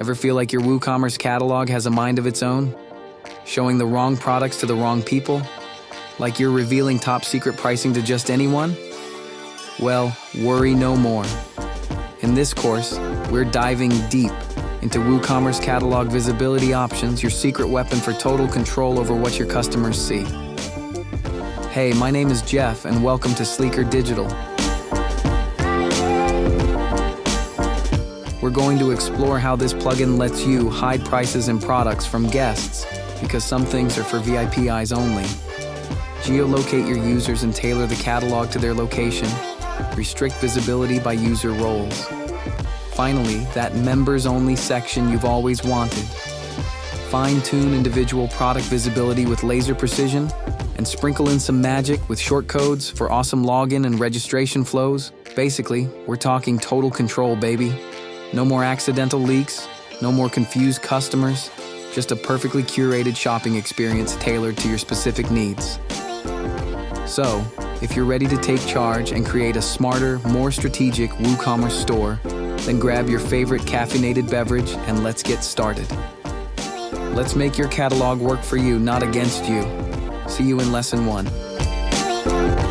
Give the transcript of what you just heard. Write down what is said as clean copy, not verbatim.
Ever feel like your WooCommerce catalog has a mind of its own? Showing the wrong products to the wrong people? Like you're revealing top secret pricing to just anyone? Well, worry no more. In this course, we're diving deep into WooCommerce catalog visibility options, your secret weapon for total control over what your customers see. Hey, my name is Jeff, and welcome to Sleekr Digital. We're going to explore how this plugin lets you hide prices and products from guests, because some things are for VIP eyes only. Geolocate your users and tailor the catalog to their location. Restrict visibility by user roles. Finally, that members-only section you've always wanted. Fine-tune individual product visibility with laser precision, and sprinkle in some magic with short codes for awesome login and registration flows. Basically, we're talking total control, baby. No more accidental leaks, no more confused customers, just a perfectly curated shopping experience tailored to your specific needs. So, if you're ready to take charge and create a smarter, more strategic WooCommerce store, then grab your favorite caffeinated beverage and let's get started. Let's make your catalog work for you, not against you. See you in Lesson 1.